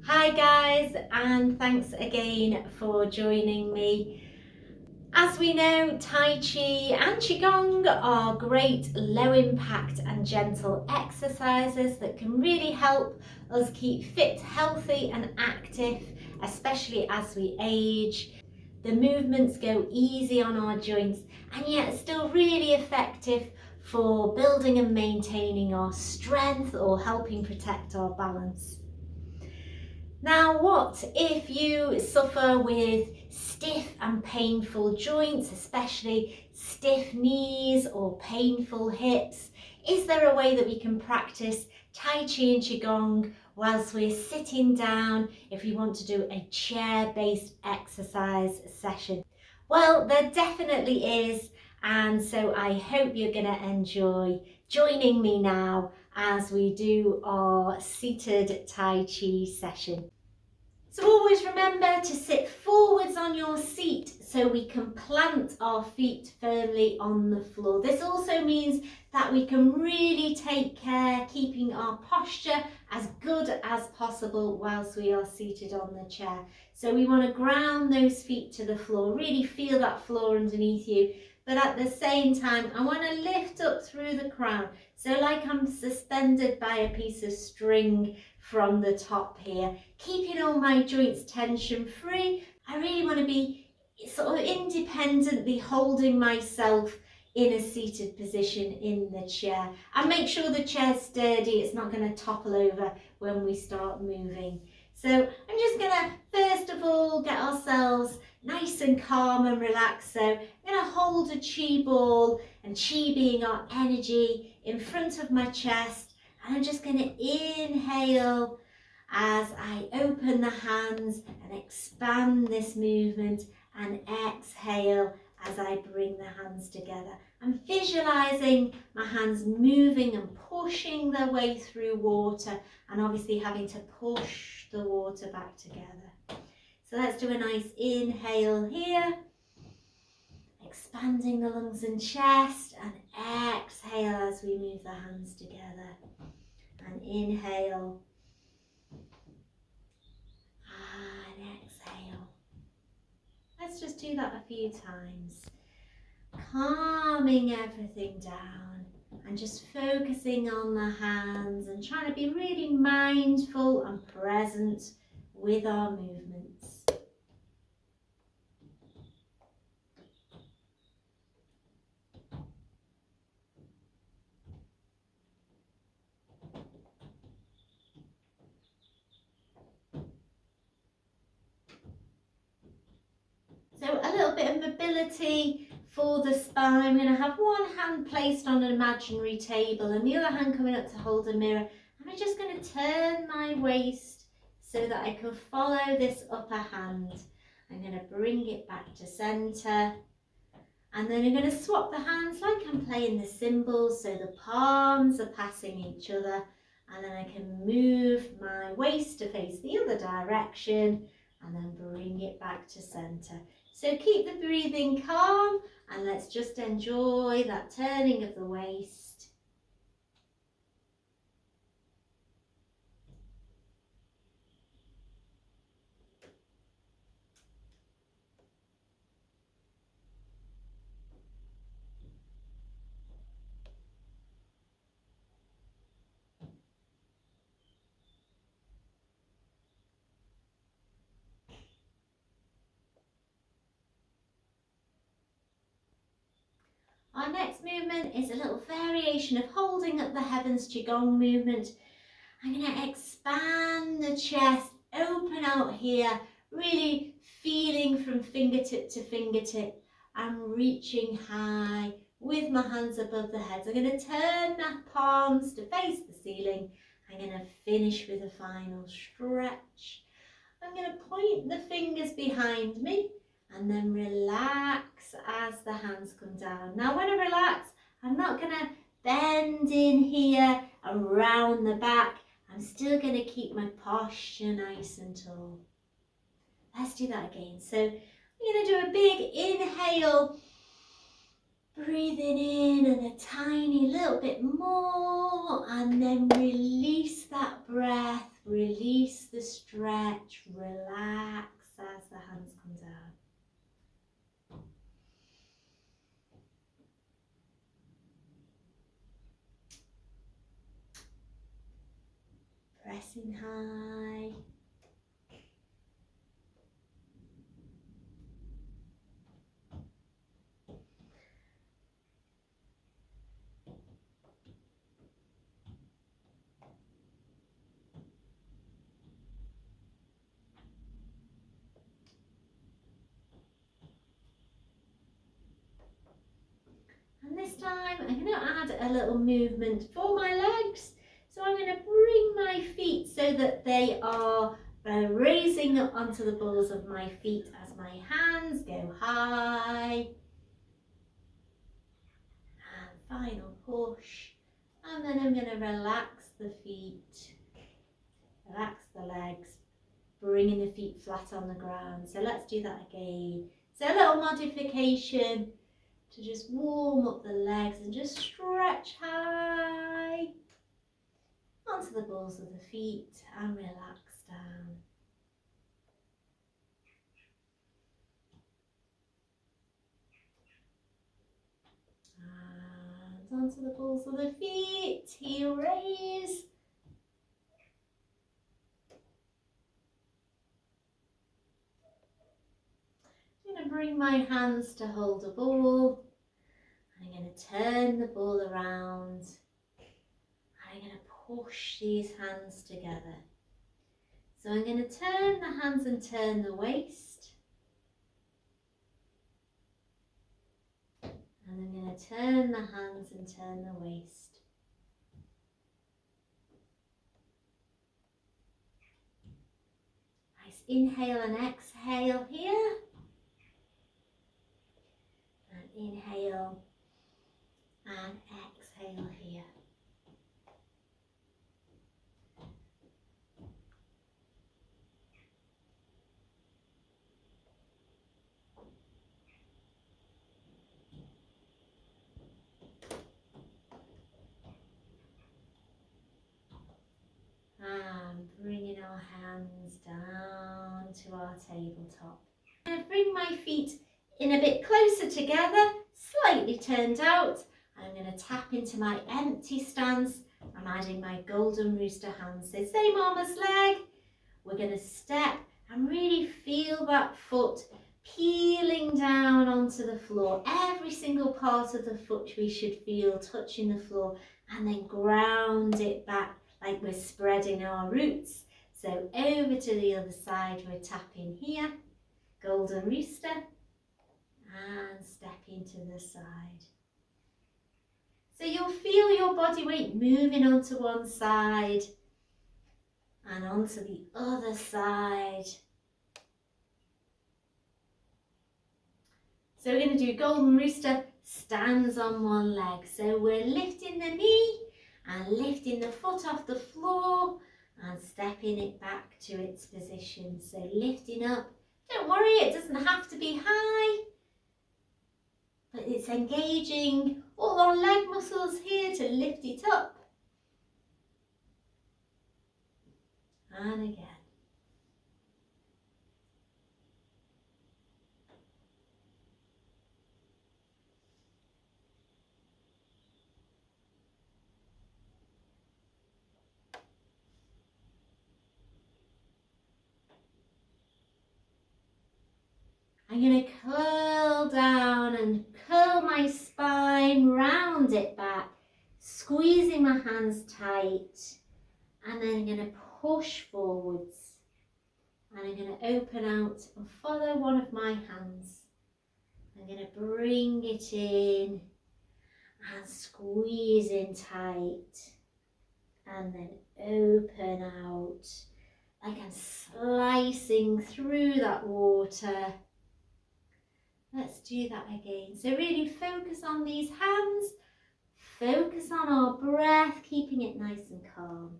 Hi guys, and thanks again for joining me. As we know, Tai Chi and QiGong are great low impact and gentle exercises that can really help us keep fit, healthy and active, especially as we age. The movements go easy on our joints and yet still really effective for building and maintaining our strength or helping protect our balance. Now, what if you suffer with stiff and painful joints, especially stiff knees or painful hips? Is there a way that we can practice Tai Chi and QiGong whilst we're sitting down if we want to do a chair-based exercise session? Well, there definitely is, and so I hope you're going to enjoy joining me now as we do our seated Tai Chi session. So always remember to sit forwards on your seat so we can plant our feet firmly on the floor. This also means that we can really take care keeping our posture as good as possible whilst we are seated on the chair. So we want to ground those feet to the floor, really feel that floor underneath you. But at the same time, I want to lift up through the crown. So like I'm suspended by a piece of string from the top here, keeping all my joints tension free. I really want to be sort of independently holding myself in a seated position in the chair, and make sure the chair's sturdy, it's not going to topple over when we start moving. So I'm just going to first of all get ourselves nice and calm and relaxed. So I'm going to hold a chi ball, and chi being our energy, in front of my chest. And I'm just going to inhale as I open the hands and expand this movement, and exhale as I bring the hands together. I'm visualizing my hands moving and pushing their way through water, and obviously having to push the water back together. So let's do a nice inhale here, expanding the lungs and chest, and exhale as we move the hands together. And inhale and exhale. Let's just do that a few times, calming everything down and just focusing on the hands and trying to be really mindful and present with our movements. So a little bit of mobility for the spine. I'm going to have one hand placed on an imaginary table and the other hand coming up to hold a mirror. And I'm just going to turn my waist so that I can follow this upper hand. I'm going to bring it back to centre. And then I'm going to swap the hands like I'm playing the cymbals, so the palms are passing each other. And then I can move my waist to face the other direction and then bring it back to centre. So keep the breathing calm and let's just enjoy that turning of the waist. Our next movement is a little variation of holding up the heavens Qigong movement. I'm going to expand the chest, open out here, really feeling from fingertip to fingertip and reaching high with my hands above the head. So I'm going to turn the palms to face the ceiling. I'm going to finish with a final stretch. I'm going to point the fingers behind me and then relax as the hands come down. Now when I relax, I'm not going to bend in here and round the back. I'm still going to keep my posture nice and tall. Let's do that again. So I'm going to do a big inhale, breathing in, and a tiny little bit more, and then release that breath, Release the stretch, relax as the hands come down. Pressing high. And this time I'm going to add a little movement for my legs. So I'm going to bring my feet so that they are raising up onto the balls of my feet as my hands go high. And final push. And then I'm going to relax the feet, relax the legs, bringing the feet flat on the ground. So let's do that again. So a little modification to just warm up the legs and just stretch high onto the balls of the feet and relax down. And onto the balls of the feet, heel raise. I'm going to bring my hands to hold a ball. I'm going to turn the ball around. I'm going to push these hands together. So I'm going to turn the hands and turn the waist. And I'm going to turn the hands and turn the waist. Nice inhale and exhale here. And inhale and exhale here. And bringing our hands down to our tabletop. I'm going to bring my feet in a bit closer together, slightly turned out. I'm going to tap into my empty stance. I'm adding my golden rooster hands. So same arm as leg. We're going to step and really feel that foot peeling down onto the floor. Every single part of the foot we should feel touching the floor, and then ground it back like we're spreading our roots. So over to the other side, we're tapping here, golden rooster, and stepping to the side. So you'll feel your body weight moving onto one side and onto the other side. So we're going to do golden rooster, stands on one leg. So we're lifting the knee and lifting the foot off the floor and stepping it back to its position. So lifting up. Don't worry, it doesn't have to be high, but it's engaging all our leg muscles here to lift it up. And again. I'm going to curl down and curl my spine, round it back, squeezing my hands tight, and then I'm going to push forwards, and I'm going to open out and follow one of my hands. I'm going to bring it in and squeeze in tight, and then open out like I'm slicing through that water. Let's do that again. So really focus on these hands, focus on our breath, keeping it nice and calm.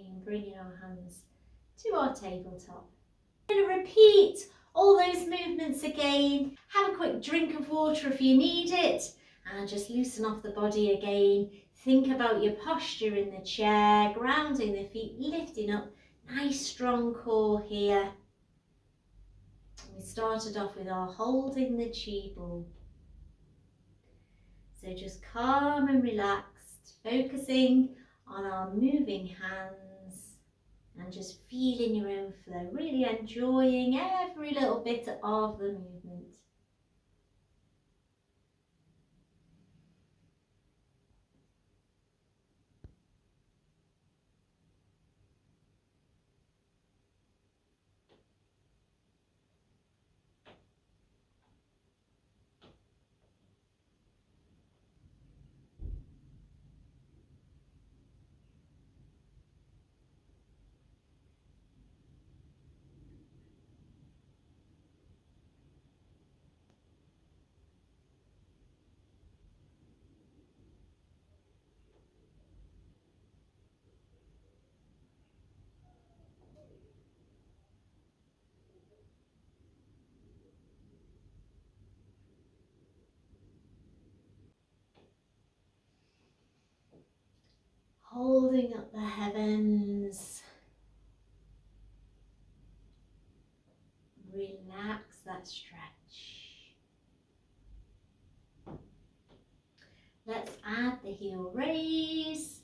again, bringing our hands to our tabletop. We're going to repeat all those movements again. Have a quick drink of water if you need it, and just loosen off the body again. Think about your posture in the chair, grounding the feet, lifting up. Nice strong core here. We started off with our holding the chi ball. So just calm and relaxed, focusing on our moving hands and just feeling your own flow, really enjoying every little bit of the movement. Holding up the heavens. Relax that stretch. Let's add the heel raise.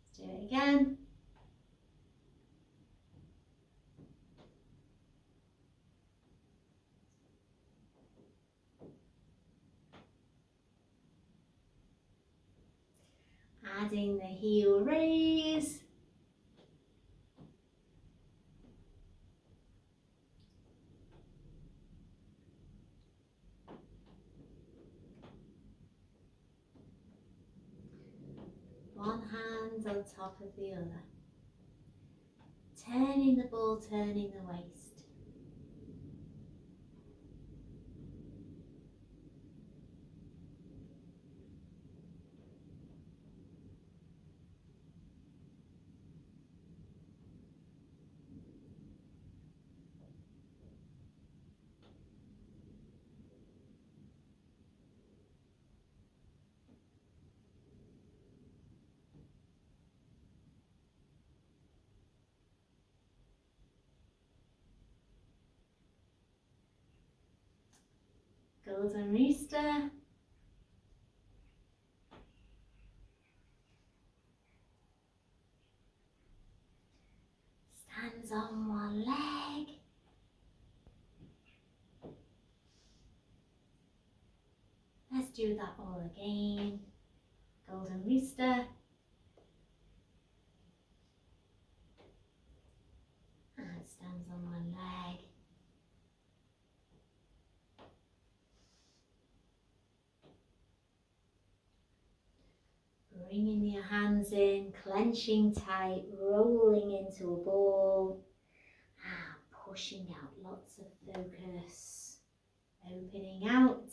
Let's do it again. Adding the heel raise. One hand on top of the other. Turning the ball, turning the waist. Golden Rooster. Stands on one leg. Let's do that all again. Golden Rooster. And stands on one leg. Bringing your hands in, clenching tight, rolling into a ball. And pushing out, lots of focus. Opening out.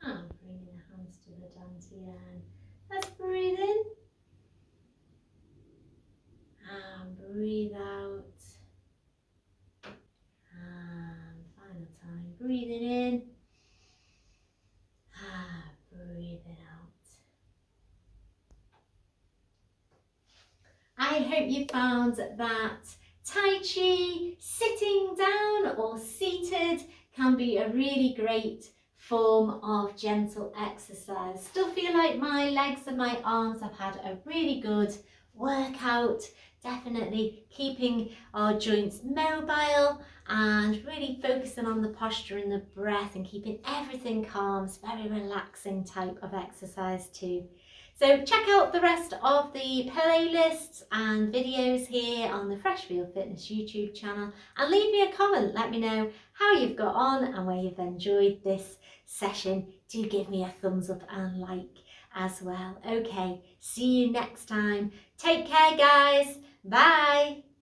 And bringing the hands to the dantian. Let's breathe in. And breathe out. And final time, breathing in. And breathing out. hope you found that Tai Chi sitting down or seated can be a really great form of gentle exercise. Still feel like my legs and my arms have had a really good workout, definitely keeping our joints mobile and really focusing on the posture and the breath and keeping everything calm. It's a very relaxing type of exercise too. So check out the rest of the playlists and videos here on the Freshfield Fitness YouTube channel and leave me a comment. Let me know how you've got on and where you've enjoyed this session. Do give me a thumbs up and like as well. Okay, see you next time. Take care, guys. Bye.